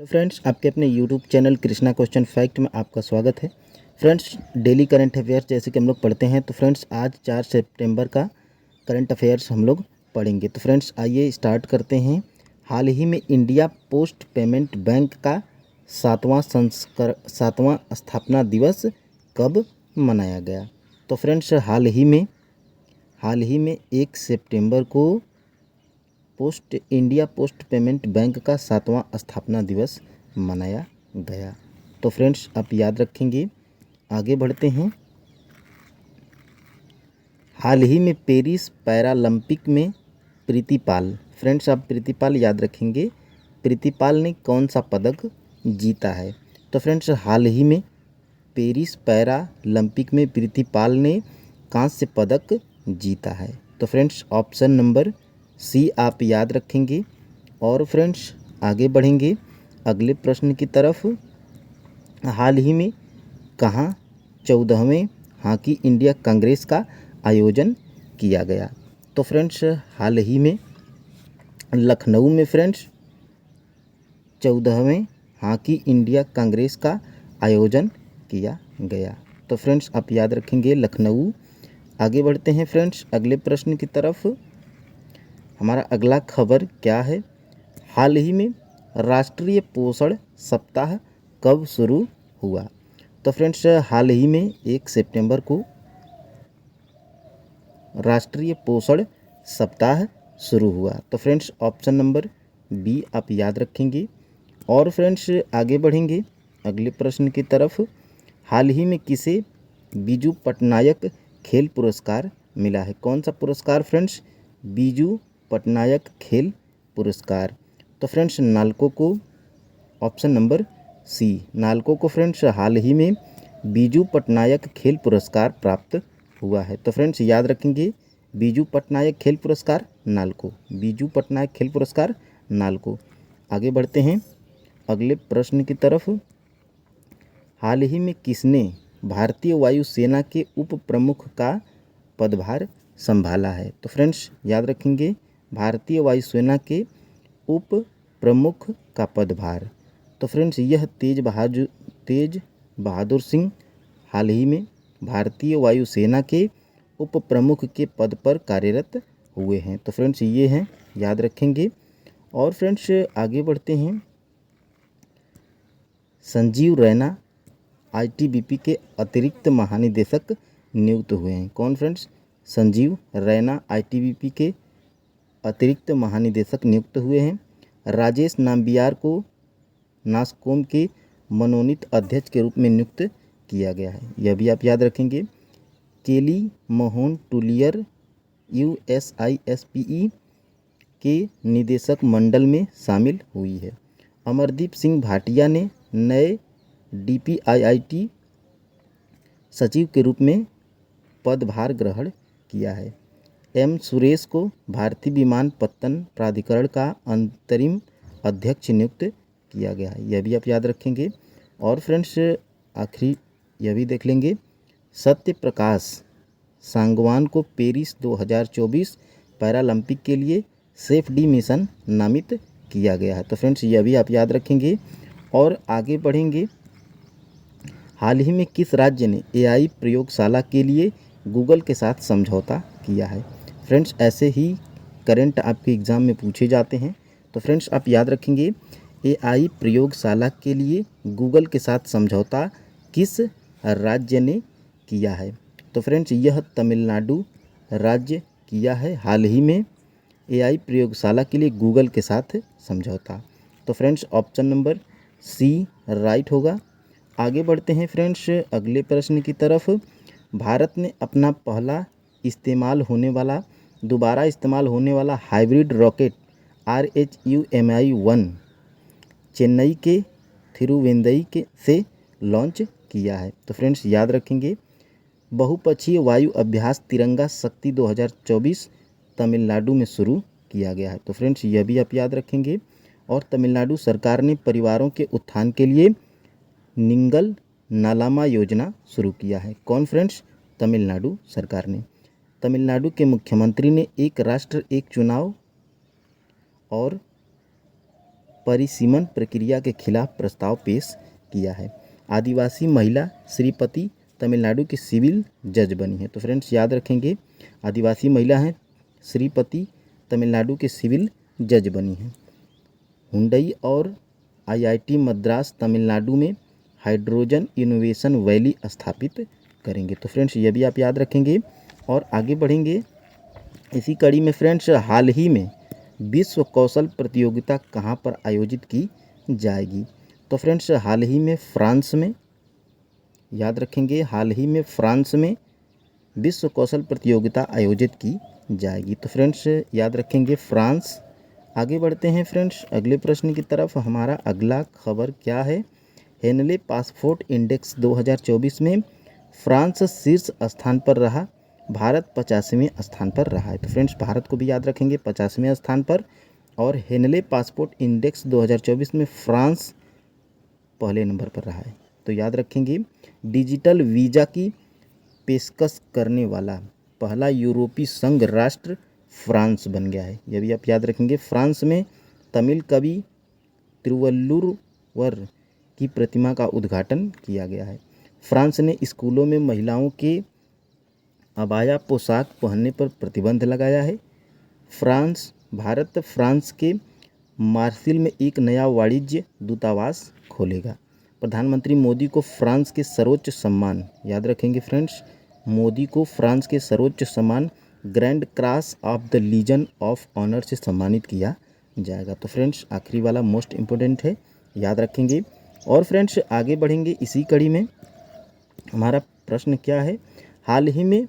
Hello friends, आपके अपने YouTube channel Krishna question fact में आपका स्वागत है। फ्रेंड्स, डेली करंट अफेयर्स जैसे कि हम लोग पढ़ते हैं, तो फ्रेंड्स आज 4 सितंबर का करंट अफेयर्स हम लोग पढ़ेंगे। तो फ्रेंड्स आइए स्टार्ट करते हैं। हाल ही में इंडिया पोस्ट पेमेंट बैंक का सातवां स्थापना दिवस कब मनाया गया? तो फ्रेंड्स हाल ही में 1 सितंबर को इंडिया पोस्ट पेमेंट बैंक का 7वां स्थापना दिवस मनाया गया। तो फ्रेंड्स आप याद रखेंगे। आगे बढ़ते हैं। हाल ही में पेरिस पैरालंपिक में प्रीति पाल, फ्रेंड्स आप प्रीति पाल याद रखेंगे। प्रीति पाल ने कौन सा पदक जीता है? तो फ्रेंड्स हाल ही में पेरिस पैरालंपिक में प्रीति पाल ने कांस्य पदक जीता है। तो फ्रेंड्स ऑप्शन नंबर सी आप याद रखेंगे। और फ्रेंड्स आगे बढ़ेंगे अगले प्रश्न की तरफ। हाल ही में कहाँ 14वें हॉकी इंडिया कांग्रेस का आयोजन किया गया? तो फ्रेंड्स हाल ही में लखनऊ में फ्रेंड्स 14वें हॉकी इंडिया कांग्रेस का आयोजन किया गया। तो फ्रेंड्स आप याद रखेंगे लखनऊ। आगे बढ़ते हैं फ्रेंड्स अगले प्रश्न की तरफ। हमारा अगला खबर क्या है? हाल ही में राष्ट्रीय पोषण सप्ताह कब शुरू हुआ? तो फ्रेंड्स हाल ही में 1 सितंबर को राष्ट्रीय पोषण सप्ताह शुरू हुआ। तो फ्रेंड्स ऑप्शन नंबर बी आप याद रखेंगे। और फ्रेंड्स आगे बढ़ेंगे अगले प्रश्न की तरफ। हाल ही में किसे बीजू पटनायक खेल पुरस्कार मिला है? कौन सा पुरस्कार फ्रेंड्स? बीजू पटनायक खेल पुरस्कार। तो फ्रेंड्स नालको को, ऑप्शन नंबर सी नालको को फ्रेंड्स हाल ही में बीजू पटनायक खेल पुरस्कार प्राप्त हुआ है। तो फ्रेंड्स याद रखेंगे बीजू पटनायक खेल पुरस्कार नालको, बीजू पटनायक खेल पुरस्कार नालको। आगे बढ़ते हैं अगले प्रश्न की तरफ। हाल ही में किसने भारतीय वायुसेना के उप प्रमुख का पदभार संभाला है? तो फ्रेंड्स याद रखेंगे भारतीय वायुसेना के उप प्रमुख का पदभार। तो फ्रेंड्स यह तेज बहादुर सिंह हाल ही में भारतीय वायुसेना के उप प्रमुख के पद पर कार्यरत हुए हैं। तो फ्रेंड्स ये हैं, याद रखेंगे। और फ्रेंड्स आगे बढ़ते हैं। संजीव रैना आईटीबीपी के अतिरिक्त महानिदेशक नियुक्त हुए हैं। कौन फ्रेंड्स? संजीव रैना आईटीबीपी के अतिरिक्त महानिदेशक नियुक्त हुए हैं। राजेश नाम्बियार को नासकॉम के मनोनीत अध्यक्ष के रूप में नियुक्त किया गया है, यह भी आप याद रखेंगे। केली मोहन टूलियर USISPE के निदेशक मंडल में शामिल हुई है। अमरदीप सिंह भाटिया ने नए DPIIT सचिव के रूप में पदभार ग्रहण किया है। M सुरेश को भारतीय विमानपत्तन प्राधिकरण का अंतरिम अध्यक्ष नियुक्त किया गया है, यह भी आप याद रखेंगे। और फ्रेंड्स आखिरी यह भी देख लेंगे, सत्य प्रकाश सांगवान को पेरिस 2024 पैरालंपिक के लिए सेफ डी मिशन नामित किया गया है। तो फ्रेंड्स यह भी आप याद रखेंगे। और आगे बढ़ेंगे। हाल ही में किस राज्य ने AI प्रयोगशाला के लिए गूगल के साथ समझौता किया है? फ्रेंड्स ऐसे ही करंट आपके एग्ज़ाम में पूछे जाते हैं। तो फ्रेंड्स आप याद रखेंगे AI प्रयोगशाला के लिए गूगल के साथ समझौता किस राज्य ने किया है? तो फ्रेंड्स यह तमिलनाडु राज्य किया है हाल ही में AI प्रयोगशाला के लिए गूगल के साथ समझौता। तो friends option number C right होगा। आगे बढ़ते हैं फ्रेंड्स अगले प्रश्न की तरफ। भारत ने अपना पहला दोबारा इस्तेमाल होने वाला हाइब्रिड रॉकेट RHUMI-1 चेन्नई के थिरुवेंदई से लॉन्च किया है। तो फ्रेंड्स याद रखेंगे बहुपक्षीय वायु अभ्यास तिरंगा शक्ति 2024 तमिलनाडु में शुरू किया गया है। तो फ्रेंड्स यह भी आप याद रखेंगे। और तमिलनाडु सरकार ने परिवारों के उत्थान के लिए निंगल नालामा योजना शुरू किया है। कौन फ्रेंड्स? तमिलनाडु सरकार ने। तमिलनाडु के मुख्यमंत्री ने एक राष्ट्र एक चुनाव और परिसीमन प्रक्रिया के खिलाफ प्रस्ताव पेश किया है। आदिवासी महिला श्रीपति तमिलनाडु की सिविल जज बनी है। तो फ्रेंड्स याद रखेंगे, आदिवासी महिला हैं श्रीपति तमिलनाडु के सिविल जज बनी हैं। हुंडई और आईआईटी मद्रास तमिलनाडु में हाइड्रोजन इनोवेशन वैली स्थापित करेंगे। तो फ्रेंड्स ये भी आप याद रखेंगे और आगे बढ़ेंगे इसी कड़ी में। फ्रेंड्स हाल ही में विश्व कौशल प्रतियोगिता कहाँ पर आयोजित की जाएगी? तो फ्रेंड्स हाल ही में फ्रांस में, याद रखेंगे, हाल ही में फ्रांस में विश्व कौशल प्रतियोगिता आयोजित की जाएगी। तो फ्रेंड्स याद रखेंगे फ्रांस। आगे बढ़ते हैं फ्रेंड्स अगले प्रश्न की तरफ। हमारा अगला खबर क्या है? हेनले पासपोर्ट इंडेक्स 2024 में फ्रांस शीर्ष स्थान पर रहा, भारत 50वें स्थान पर रहा है। तो फ्रेंड्स भारत को भी याद रखेंगे 50वें स्थान पर, और हेनले पासपोर्ट इंडेक्स 2024 में फ्रांस पहले नंबर पर रहा है। तो याद रखेंगे डिजिटल वीज़ा की पेशकश करने वाला पहला यूरोपीय संघ राष्ट्र फ्रांस बन गया है। यह भी आप याद रखेंगे। फ्रांस में तमिल कवि तिरुवल्लुवर की प्रतिमा का उद्घाटन किया गया है। फ्रांस ने स्कूलों में महिलाओं के अबाया पोशाक पहनने पर प्रतिबंध लगाया है। भारत फ्रांस के मार्सिल में एक नया वाणिज्य दूतावास खोलेगा। प्रधानमंत्री मोदी को फ्रांस के सर्वोच्च सम्मान, याद रखेंगे फ्रेंड्स, मोदी को फ्रांस के सर्वोच्च सम्मान Grand Cross of the Legion of Honour से सम्मानित किया जाएगा। तो फ्रेंड्स आखिरी वाला मोस्ट इम्पोर्टेंट है, याद रखेंगे। और फ्रेंड्स आगे बढ़ेंगे इसी कड़ी में। हमारा प्रश्न क्या है? हाल ही में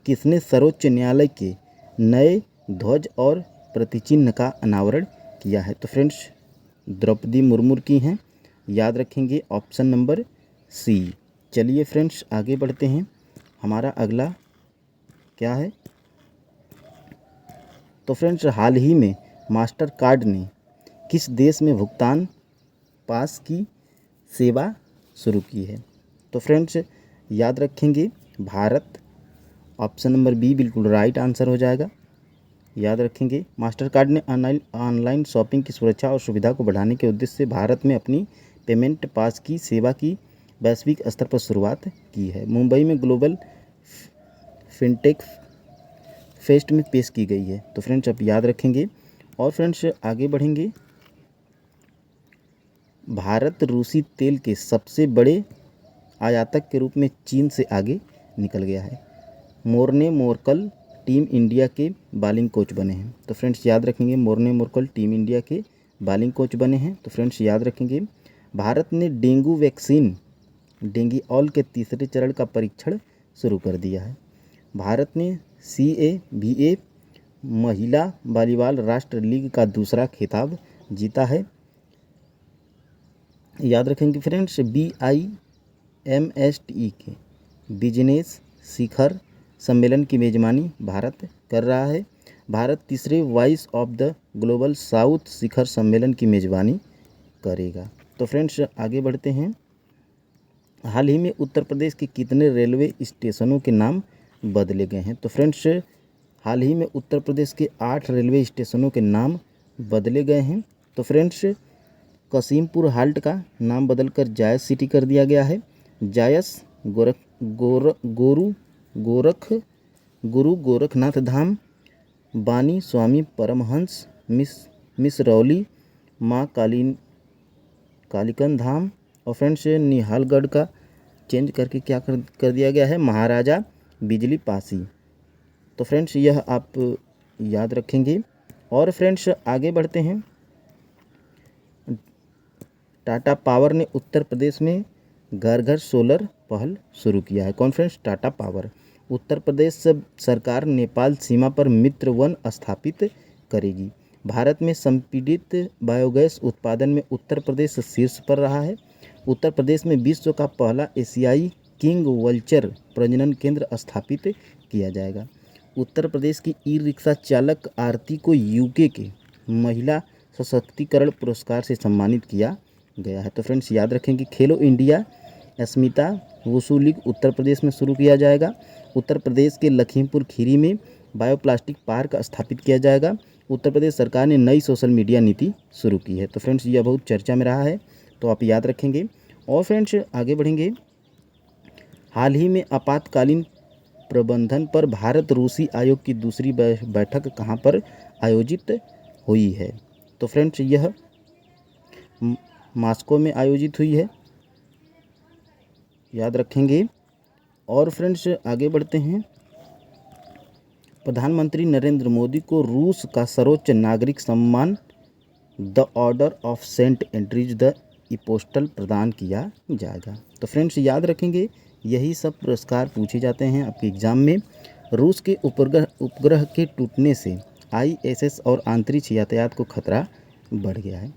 किसने सर्वोच्च न्यायालय के नए ध्वज और प्रतिचिह्न का अनावरण किया है? तो फ्रेंड्स द्रौपदी मुर्मू की हैं, याद रखेंगे ऑप्शन नंबर सी। चलिए फ्रेंड्स आगे बढ़ते हैं। हमारा अगला क्या है? तो फ्रेंड्स हाल ही में मास्टर कार्ड ने किस देश में भुगतान पास की सेवा शुरू की है? तो फ्रेंड्स याद रखेंगे भारत, ऑप्शन नंबर बी बिल्कुल राइट आंसर हो जाएगा। याद रखेंगे मास्टर कार्ड ने ऑनलाइन शॉपिंग की सुरक्षा और सुविधा को बढ़ाने के उद्देश्य से भारत में अपनी पेमेंट पास की सेवा की वैश्विक स्तर पर शुरुआत की है। मुंबई में ग्लोबल फिनटेक फेस्ट में पेश की गई है। तो फ्रेंड्स आप याद रखेंगे। और फ्रेंड्स आगे बढ़ेंगे। भारत रूसी तेल के सबसे बड़े आयातक के रूप में चीन से आगे निकल गया है। मोर्ने मोरकल टीम इंडिया के बॉलिंग कोच बने हैं। तो फ्रेंड्स याद रखेंगे मोर्ने मोरकल टीम इंडिया के बॉलिंग कोच बने हैं। तो फ्रेंड्स याद रखेंगे भारत ने डेंगू वैक्सीन डेंगीऑल के तीसरे चरण का परीक्षण शुरू कर दिया है। भारत ने CABA महिला वॉलीबॉल राष्ट्र लीग का दूसरा खिताब जीता है। याद रखेंगे फ्रेंड्स BIMSTE के बिजनेस शिखर सम्मेलन की मेजबानी भारत कर रहा है। भारत तीसरे voice of the global south शिखर सम्मेलन की मेजबानी करेगा। तो फ्रेंड्स आगे बढ़ते हैं। हाल ही में उत्तर प्रदेश के कितने रेलवे स्टेशनों के नाम बदले गए हैं? तो फ्रेंड्स हाल ही में उत्तर प्रदेश के 8 रेलवे स्टेशनों के नाम बदले गए हैं। तो फ्रेंड्स कसीमपुर हाल्ट का नाम बदलकर जायस सिटी कर दिया गया है। जायस गुरु गोरखनाथ धाम, बानी स्वामी परमहंस मिसरौली माँ कालिकन धाम। और फ्रेंड्स निहालगढ़ का चेंज करके क्या कर दिया गया है? महाराजा बिजली पासी। तो फ्रेंड्स यह आप याद रखेंगे। और फ्रेंड्स आगे बढ़ते हैं। टाटा पावर ने उत्तर प्रदेश में घर घर सोलर पहल शुरू किया है। कौन फ्रेंड्स? टाटा पावर। उत्तर प्रदेश सरकार नेपाल सीमा पर मित्र वन स्थापित करेगी। भारत में संपीड़ित बायोगैस उत्पादन में उत्तर प्रदेश शीर्ष पर रहा है। उत्तर प्रदेश में विश्व का पहला एशियाई किंग वल्चर प्रजनन केंद्र स्थापित किया जाएगा। उत्तर प्रदेश की ई रिक्शा चालक आरती को यूके के महिला सशक्तिकरण पुरस्कार से सम्मानित किया गया है। तो फ्रेंड्स याद रखेंगे खेलो इंडिया अस्मिता वुशु लीग उत्तर प्रदेश में शुरू किया जाएगा। उत्तर प्रदेश के लखीमपुर खीरी में बायोप्लास्टिक पार्क स्थापित किया जाएगा। उत्तर प्रदेश सरकार ने नई सोशल मीडिया नीति शुरू की है। तो फ्रेंड्स यह बहुत चर्चा में रहा है, तो आप याद रखेंगे। और फ्रेंड्स आगे बढ़ेंगे। हाल ही में आपातकालीन प्रबंधन पर भारत रूसी आयोग की दूसरी बैठक कहाँ पर आयोजित हुई है? तो फ्रेंड्स यह मॉस्को में आयोजित हुई है, याद रखेंगे। और फ्रेंड्स आगे बढ़ते हैं। प्रधानमंत्री नरेंद्र मोदी को रूस का सर्वोच्च नागरिक सम्मान the order of Saint Andrew the apostle प्रदान किया जाएगा। तो फ्रेंड्स याद रखेंगे, यही सब पुरस्कार पूछे जाते हैं आपके एग्जाम में। रूस के उपग्रह के टूटने से ISS और अंतरिक्ष यातायात को खतरा बढ़ गया है।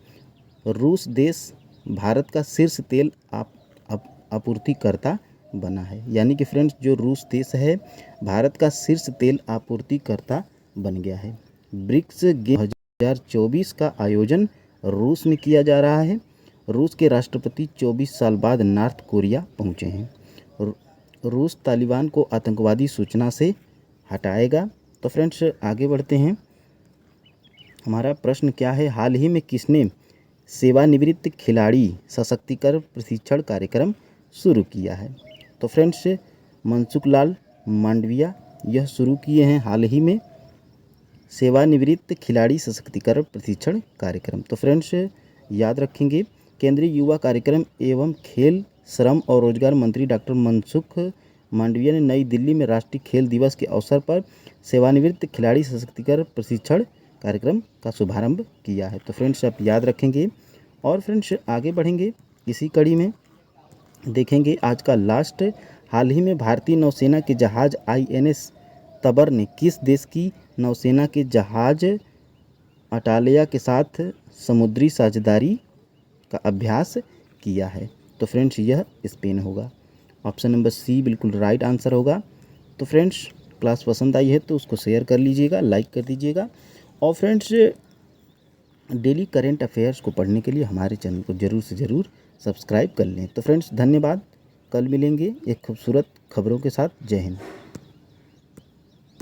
रूस देश भारत का शीर्ष तेल आपूर्तिकर्ता बना है, यानी कि फ्रेंड्स जो रूस देश है भारत का शीर्ष तेल आपूर्तिकर्ता बन गया है। ब्रिक्स 2024 का आयोजन रूस में किया जा रहा है। रूस के राष्ट्रपति 24 साल बाद नॉर्थ कोरिया पहुंचे हैं। रूस तालिबान को आतंकवादी सूचना से हटाएगा। तो फ्रेंड्स आगे बढ़ते हैं। हमारा प्रश्न क्या है? हाल ही में किसने सेवानिवृत्त खिलाड़ी सशक्तिकरण प्रशिक्षण कार्यक्रम शुरू किया है? तो फ्रेंड्स मनसुख लाल मांडविया यह शुरू किए हैं हाल ही में सेवानिवृत्त खिलाड़ी सशक्तिकरण प्रशिक्षण कार्यक्रम। तो फ्रेंड्स याद रखेंगे, केंद्रीय युवा कार्यक्रम एवं खेल, श्रम और रोजगार मंत्री डॉक्टर मनसुख मांडविया ने नई दिल्ली में राष्ट्रीय खेल दिवस के अवसर पर सेवानिवृत्त खिलाड़ी सशक्तिकरण प्रशिक्षण कार्यक्रम का शुभारंभ किया है। तो फ्रेंड्स आप याद रखेंगे। और फ्रेंड्स आगे बढ़ेंगे, इसी कड़ी में देखेंगे आज का लास्ट। हाल ही में भारतीय नौसेना के जहाज INS तबर ने किस देश की नौसेना के जहाज अटालिया के साथ समुद्री साझेदारी का अभ्यास किया है? तो फ्रेंड्स यह स्पेन होगा। ऑप्शन नंबर सी बिल्कुल राइट आंसर होगा। तो फ्रेंड्स क्लास पसंद आई है तो उसको शेयर कर लीजिएगा, लाइक कर दीजिएगा। और फ्रेंड्स डेली करेंट अफेयर्स को पढ़ने के लिए हमारे चैनल को ज़रूर से ज़रूर सब्सक्राइब कर लें। तो फ्रेंड्स धन्यवाद, कल मिलेंगे एक खूबसूरत खबरों के साथ। जय हिंद।